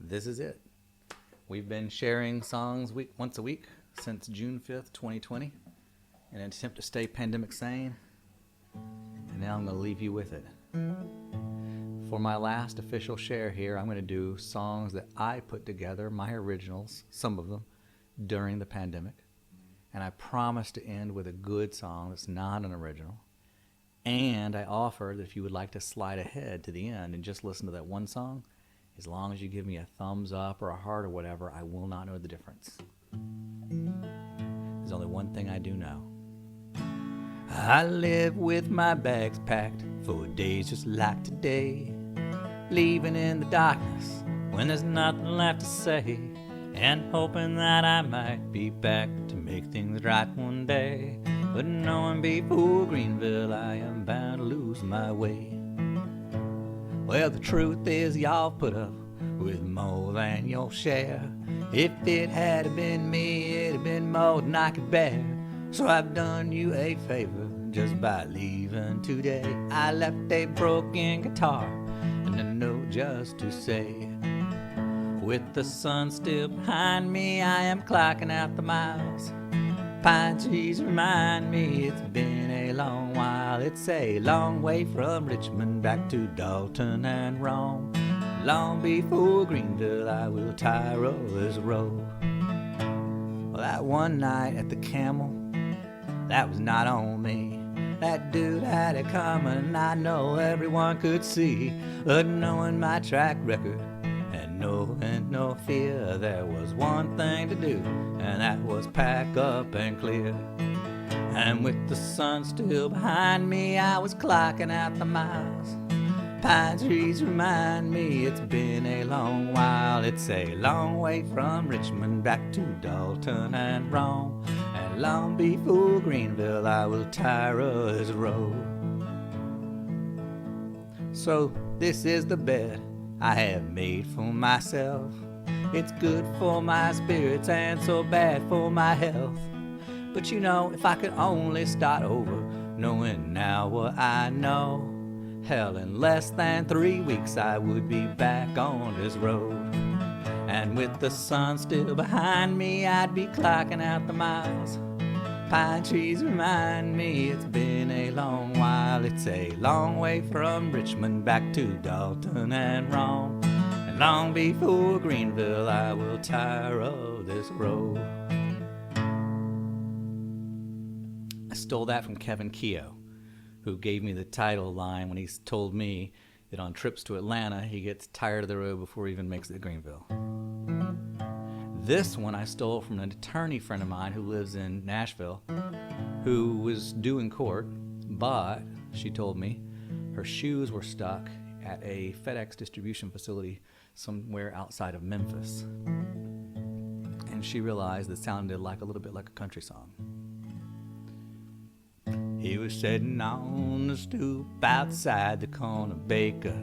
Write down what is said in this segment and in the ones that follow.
this is it. We've been sharing songs once a week since June 5th, 2020, in an attempt to stay pandemic sane. And now I'm going to leave you with it. For my last official share here, I'm going to do songs that I put together, my originals, some of them, during the pandemic. And I promise to end with a good song that's not an original. And I offer that if you would like to slide ahead to the end and just listen to that one song, as long as you give me a thumbs up or a heart or whatever, I will not know the difference. There's only one thing I do know. I live with my bags packed for days just like today, leaving in the darkness when there's nothing left to say, and hoping that I might be back to make things right one day. But knowing before Greenville I am bound to lose my way. Well, the truth is y'all put up with more than your share. If it had been me, it'd have been more than I could bear. So I've done you a favor just by leaving today. I left a broken guitar and a note just to say, with the sun still behind me, I am clocking out the miles. Pine trees remind me it's been a long while. It's a long way from Richmond back to Dalton and Rome. Long before Greenville I will tire of this road. Well, that one night at the Camel, that was not on me. That dude had it coming, I know everyone could see. But knowing my track record and knowing no fear, there was one thing to do, and that was pack up and clear. And with the sun still behind me, I was clocking out the miles. Pine trees remind me it's been a long while. It's a long way from Richmond back to Dalton and Rome. And long before Greenville I will tire of this road. So this is the bed I have made for myself. It's good for my spirits and so bad for my health. But you know, if I could only start over, knowing now what I know, hell, in less than 3 weeks I would be back on this road. And with the sun still behind me, I'd be clocking out the miles. Pine trees remind me it's been a long while. It's a long way from Richmond back to Dalton and Rome. And long before Greenville I will tire of this road. I stole that from Kevin Keogh, who gave me the title line when he told me that on trips to Atlanta he gets tired of the road before he even makes it to Greenville. This one I stole from an attorney friend of mine who lives in Nashville, who was due in court, but she told me her shoes were stuck at a FedEx distribution facility somewhere outside of Memphis. And she realized it sounded like a little bit like a country song. He was sitting on the stoop outside the corner baker.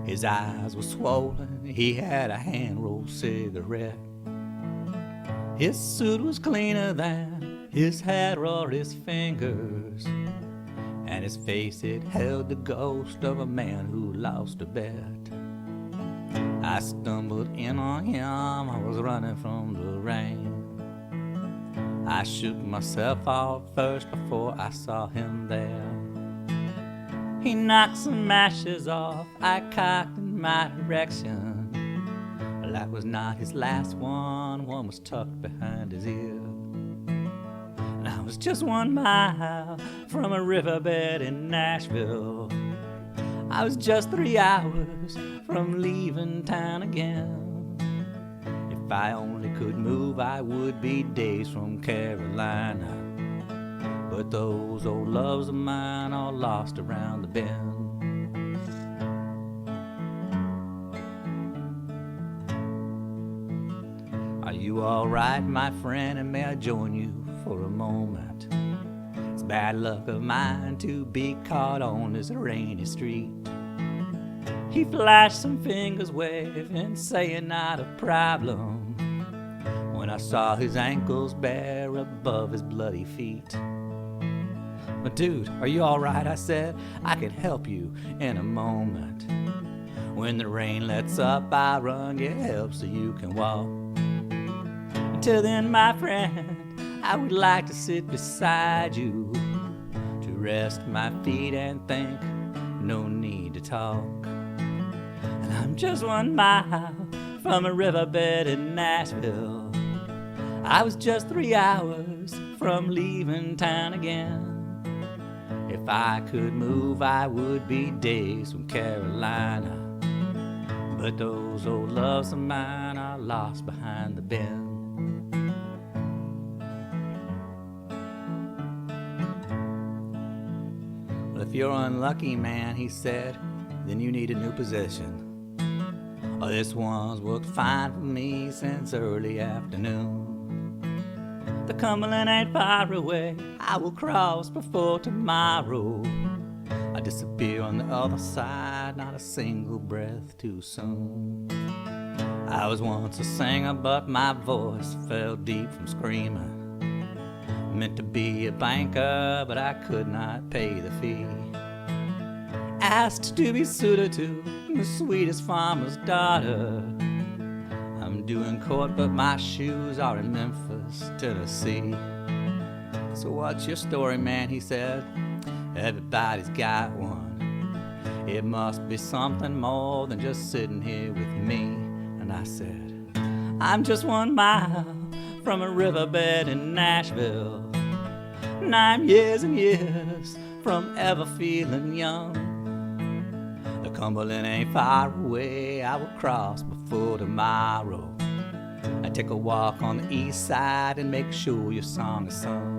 His eyes were swollen, he had a hand-rolled cigarette. His suit was cleaner than his hat or his fingers, and his face, it held the ghost of a man who lost a bet. I stumbled in on him, I was running from the rain. I shook myself off first before I saw him there. He knocked some ashes off, I cocked in my direction. That was not his last one was tucked behind his ear. And I was just 1 mile from a riverbed in Nashville. I was just 3 hours from leaving town again. If I only could move, I would be days from Carolina. But those old loves of mine are lost around the bend. Are you alright, my friend, and may I join you for a moment? It's bad luck of mine to be caught on this rainy street. He flashed some fingers waving, saying not a problem, when I saw his ankles bare above his bloody feet. But dude, are you alright? I said, I could help you in a moment. When the rain lets up, I run, get help so you can walk. Until then, my friend, I would like to sit beside you, to rest my feet and think, no need to talk. And I'm just 1 mile from a riverbed in Nashville. I was just 3 hours from leaving town again. If I could move, I would be days from Carolina. But those old loves of mine are lost behind the bend. Well, if you're unlucky, man, he said, then you need a new position. Oh, this one's worked fine for me since early afternoon. The Cumberland ain't far away, I will cross before tomorrow. I disappear on the other side, not a single breath too soon. I was once a singer, but my voice fell deep from screaming. Meant to be a banker, but I could not pay the fee. Asked to be suited to the sweetest farmer's daughter. I'm doing court, but my shoes are in Memphis, Tennessee. So what's your story, man, he said. Everybody's got one. It must be something more than just sitting here with me. And I said, I'm just 1 mile from a riverbed in Nashville. 9 years and years from ever feeling young. The Cumberland ain't far away, I will cross before tomorrow. I take a walk on the east side and make sure your song is sung.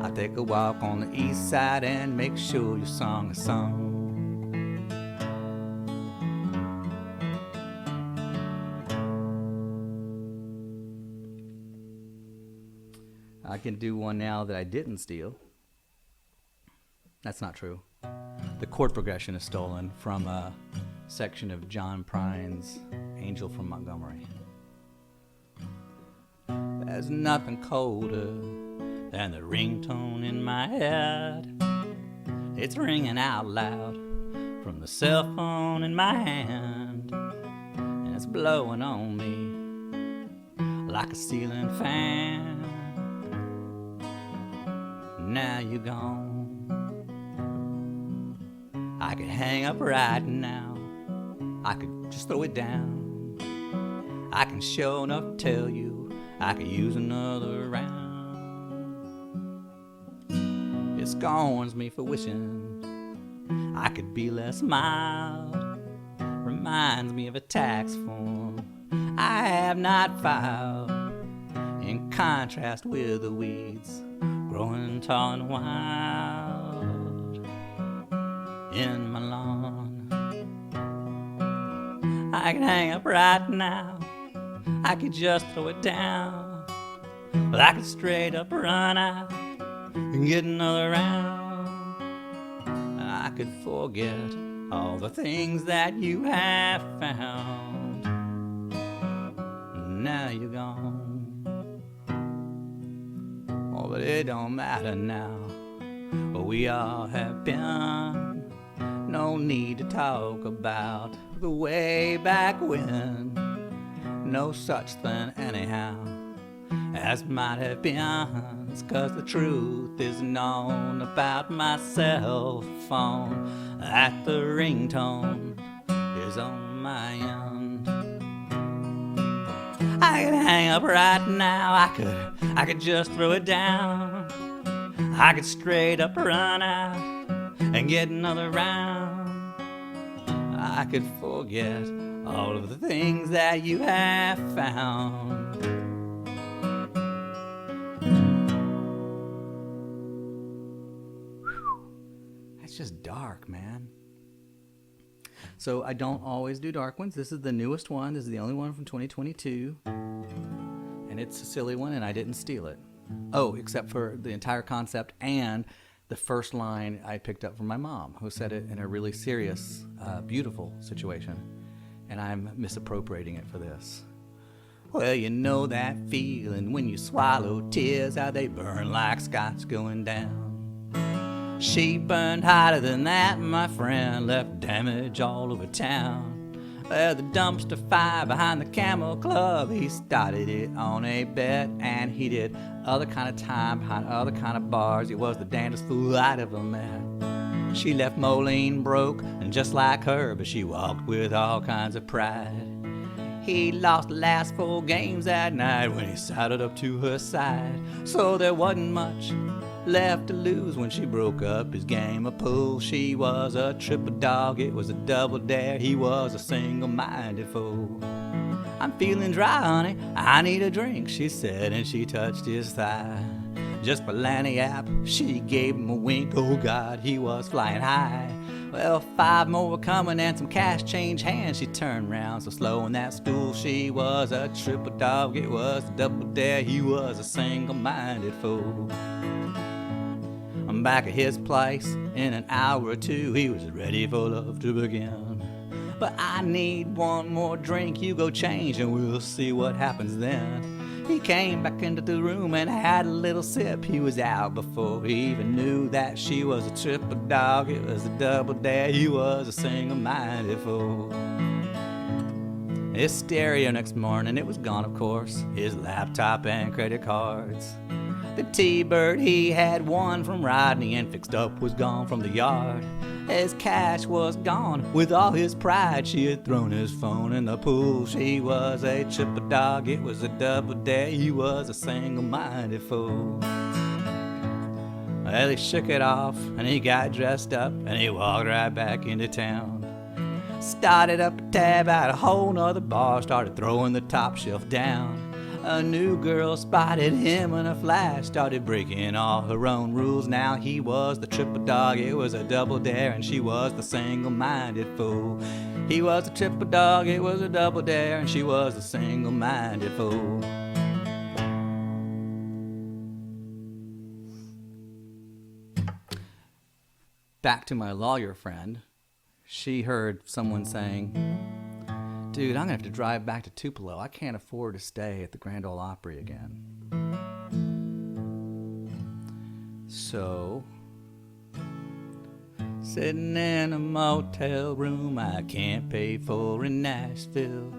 I take a walk on the east side and make sure your song is sung. I can do one now that I didn't steal. That's not true. The chord progression is stolen from a section of John Prine's Angel from Montgomery. There's nothing colder than the ringtone in my head. It's ringing out loud from the cell phone in my hand, and it's blowing on me like a ceiling fan. Now you're gone. I could hang up right now, I could just throw it down. I can sure enough tell you I could use another round. It scorns me for wishing I could be less mild. Reminds me of a tax form I have not filed. In contrast with the weeds growing tall and wild in my lawn. I can hang up right now, I could just throw it down, but I could straight up run out and get another round. And I could forget all the things that you have found. Now you're gone. Oh, but it don't matter now, but we all have been. No need to talk about the way back when. No such thing anyhow as might have been. It's 'cause the truth is known about my cell phone, that the ringtone is on my end. I could hang up right now, I could just throw it down. I could straight up run out and get another round. I could forget all of the things that you have found. That's just dark, man. So I don't always do dark ones. This is the newest one. This is the only one from 2022. And it's a silly one, and I didn't steal it. Oh, except for the entire concept and the first line I picked up from my mom, who said it in a really serious, beautiful situation. And I'm misappropriating it for this. Well, you know that feeling when you swallow tears, how they burn like scotch going down. She burned hotter than that, my friend, left damage all over town. Well, the dumpster fire behind the Camel Club, he started it on a bet, and he did other kind of time behind other kind of bars. He was the damnedest fool I'd ever met. She left Moline broke, and just like her, but she walked with all kinds of pride. He lost the last 4 games that night when he sidled up to her side. So there wasn't much left to lose when she broke up his game of pool. She was a triple dog, it was a double dare. He was a single-minded fool. I'm feeling dry, honey, I need a drink, she said, and she touched his thigh. Just for lagniappe, she gave him a wink. Oh God, he was flying high. Well, 5 more were coming and some cash changed hands. She turned round so slow in that stool. She was a triple dog, it was a double dare. He was a single-minded fool. I'm back at his place in an hour or 2. He was ready for love to begin. But I need one more drink, you go change and we'll see what happens then. He came back into the room and had a little sip. He was out before he even knew that she was a triple dog. It was a double dare. He was a single-minded fool. His stereo next morning, it was gone, of course. His laptop and credit cards. The T-Bird he had won from Rodney and fixed up was gone from the yard. His cash was gone with all his pride. She had thrown his phone in the pool. She was a triple dog, it was a double dare. He was a single-minded fool. Well, he shook it off and he got dressed up and he walked right back into town. Started up a tab at a whole nother bar, started throwing the top shelf down. A new girl spotted him in a flash, started breaking all her own rules. Now he was the triple dog, it was a double dare, and she was the single-minded fool. He was the triple dog, it was a double dare, and she was the single-minded fool. Back to my lawyer friend. She heard someone saying, "Dude, I'm gonna have to drive back to Tupelo. I can't afford to stay at the Grand Ole Opry again." So, sitting in a motel room I can't pay for in Nashville.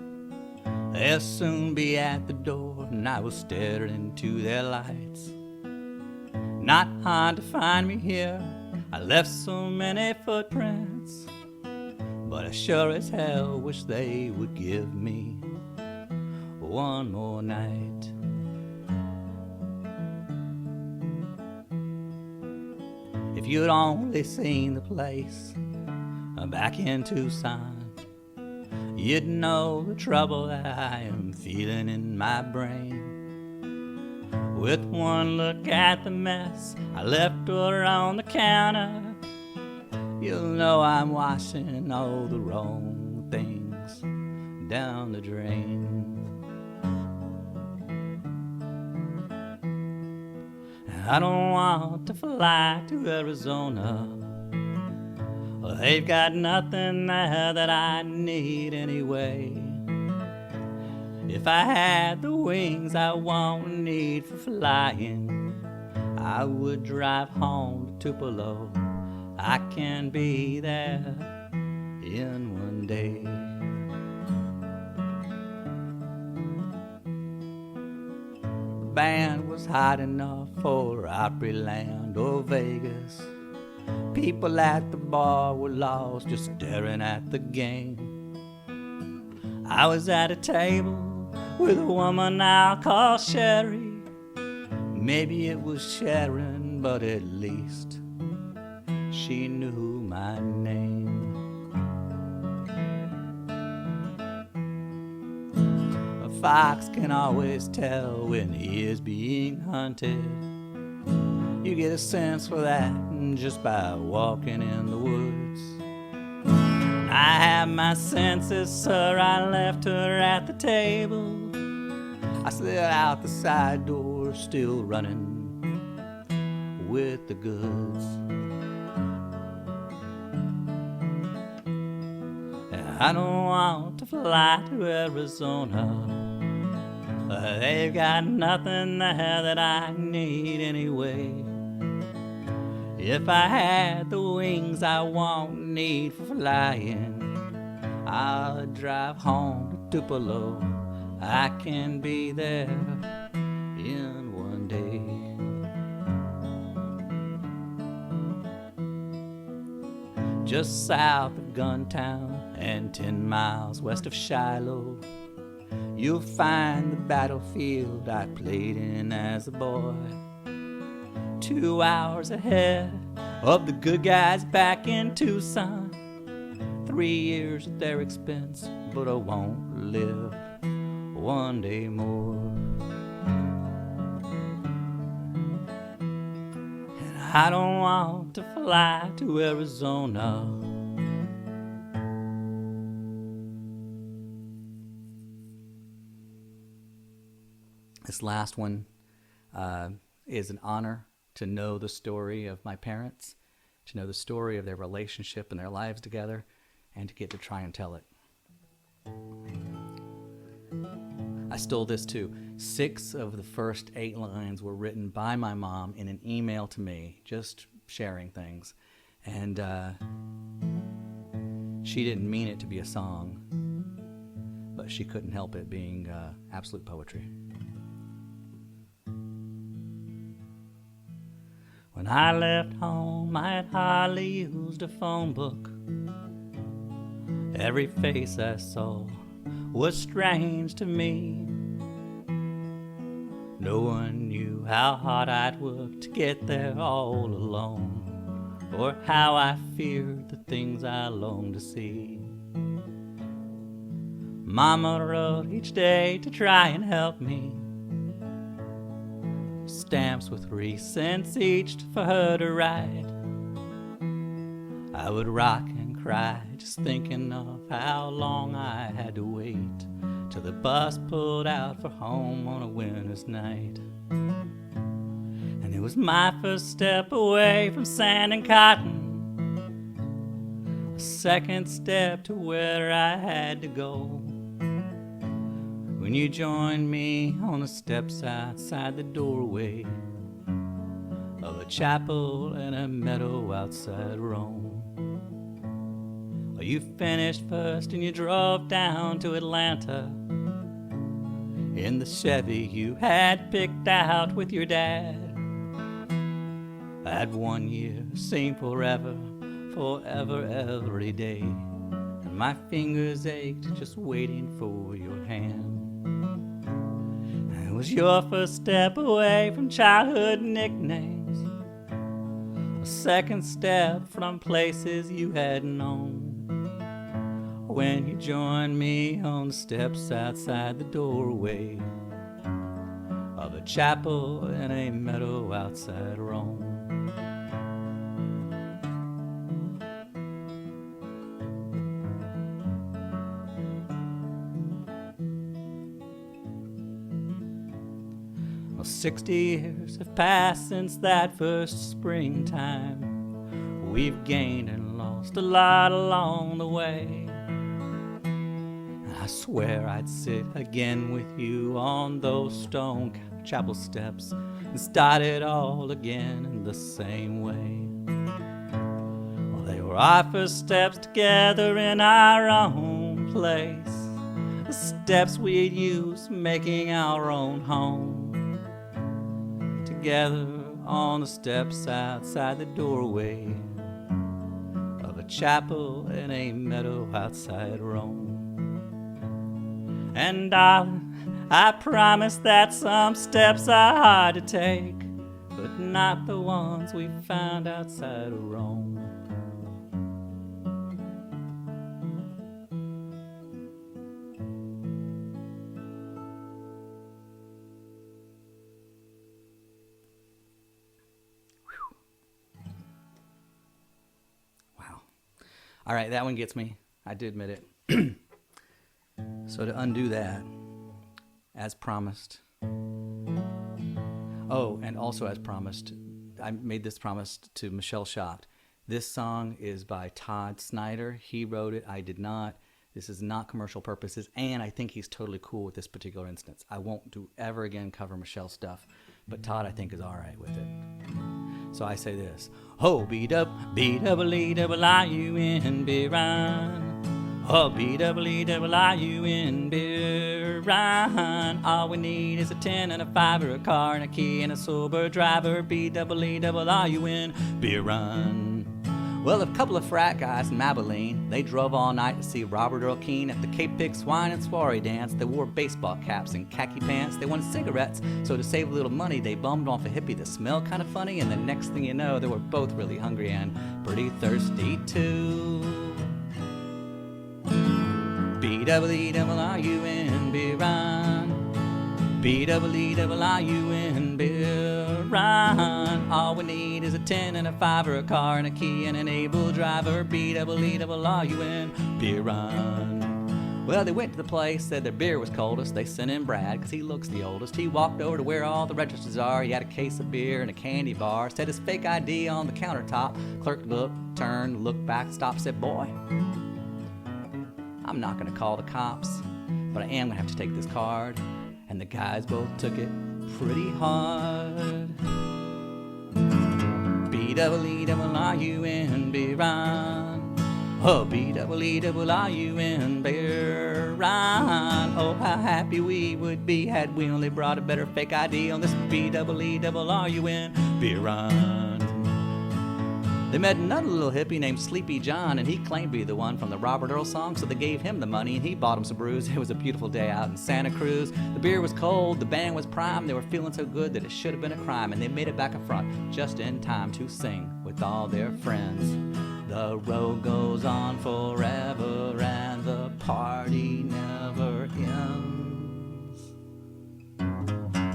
They'll soon be at the door, and I will stare into their lights. Not hard to find me here. I left so many footprints, but I sure as hell wish they would give me one more night. If you'd only seen the place back in Tucson, you'd know the trouble that I am feeling in my brain. With one look at the mess I left her on the counter, you'll know I'm washing all the wrong things down the drain. I don't want to fly to Arizona. Well, they've got nothing there that I need anyway. If I had the wings I won't need for flying, I would drive home to Tupelo. I can be there in one day. The band was hot enough for Opryland or Vegas. People at the bar were lost, just staring at the game. I was at a table with a woman I'll call Sherry. Maybe it was Sharon, but at least she knew my name. A fox can always tell when he is being hunted. You get a sense for that just by walking in the woods. I have my senses, sir, I left her at the table. I slid out the side door, still running with the goods. I don't want to fly to Arizona. They've got nothing there that I need anyway. If I had the wings I won't need for flying, I'll drive home to Tupelo. I can be there in one day. Just south of Guntown and 10 miles west of Shiloh, you'll find the battlefield I played in as a boy. 2 hours ahead of the good guys back in Tucson. 3 years at their expense, but I won't live one day more. And I don't want to fly to Arizona. This last one is an honor to know the story of my parents, to know the story of their relationship and their lives together, and to get to try and tell it. I stole this too. 6 of the first 8 lines were written by my mom in an email to me, just sharing things. And she didn't mean it to be a song, but she couldn't help it being absolute poetry. When I left home, I had hardly used a phone book. Every face I saw was strange to me. No one knew how hard I'd worked to get there all alone, or how I feared the things I longed to see. Mama wrote each day to try and help me. Stamps with 3 cents each for her to write. I would rock and cry just thinking of how long I had to wait till the bus pulled out for home on a winter's night. And it was my first step away from sand and cotton, a second step to where I had to go, when you joined me on the steps outside the doorway of a chapel in a meadow outside Rome. You finished first and you drove down to Atlanta in the Chevy you had picked out with your dad. That 1 year seemed forever, forever every day, and my fingers ached just waiting for your hand. It was your first step away from childhood nicknames, a second step from places you had known, when you joined me on the steps outside the doorway of a chapel in a meadow outside Rome. Well, 60 years have passed since that first springtime. We've gained and lost a lot along the way. I swear I'd sit again with you on those stone chapel steps and start it all again in the same way. Well, they were our first steps together in our own place, the steps we'd use making our own home, together on the steps outside the doorway of a chapel in a meadow outside Rome. And darling, I promise that some steps are hard to take, but not the ones we found outside of Rome. Wow. All right, that one gets me. I do admit it. So to undo that, as promised. Oh, and also as promised, I made this promise to Michelle Schacht. This song is by Todd Snyder. He wrote it. I did not. This is not commercial purposes, and I think he's totally cool with this particular instance. I won't do ever again cover Michelle's stuff, but Todd, I think, is all right with it. So I say this. Oh, B-double-E-double-I-U-N, beer run. Oh, B-double-E-double-I-U-N, beer run. All we need is a 10 and a 5 or a car and a key and a sober driver. B-double-E-double-I-U-N, beer run. Well, a couple of frat guys in Mabilene, they drove all night to see Robert Earl Keen at the Cape Pix Wine and Soiree dance. They wore baseball caps and khaki pants. They wanted cigarettes, so to save a little money, they bummed off a hippie that smelled kind of funny. And the next thing you know, they were both really hungry and pretty thirsty too. B-double-E-double-I-U-N, beer run. B-double-E-double-I-U-N, beer run. All we need is a 10 and a 5 or a car and a key and an able driver. B-double-E-double-I-U-N, beer run. Well, they went to the place, said their beer was coldest. They sent in Brad, cause he looks the oldest. He walked over to where all the registers are. He had a case of beer and a candy bar. Set his fake ID on the countertop. Clerk looked, turned, looked back, stopped, said, boy, I'm not gonna call the cops, but I am gonna have to take this card. And the guys both took it pretty hard. B-double-E-double-I-U-N, beer run. Oh, B-double-E-double-I-U-N, beer run. Oh, how happy we would be had we only brought a better fake ID on this B-double-E-double-I-U-N, beer run. They met another little hippie named Sleepy John, and he claimed to be the one from the Robert Earl song, so they gave him the money and he bought him some brews. It was a beautiful day out in Santa Cruz. The beer was cold, the band was prime, they were feeling so good that it should have been a crime, and they made it back up front just in time to sing with all their friends. The road goes on forever and the party never ends.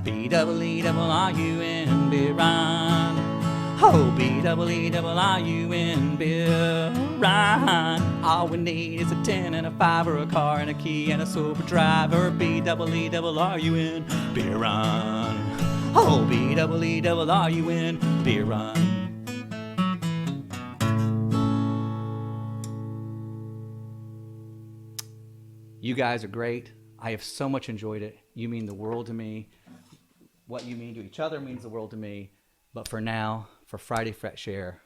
B-double-E-double-I-U-N, beer run. Oh, B-double-E-double-I-U-N, beer run. All we need is a 10 and a 5 or a car and a key and a sober driver. B-double-E-double-R-U-N, beer run. Oh, B-double-E-double-R-U-N, beer run. You guys are great. I have so much enjoyed it. You mean the world to me. What you mean to each other means the world to me. But for now, for Friday Fret Share,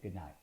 good night.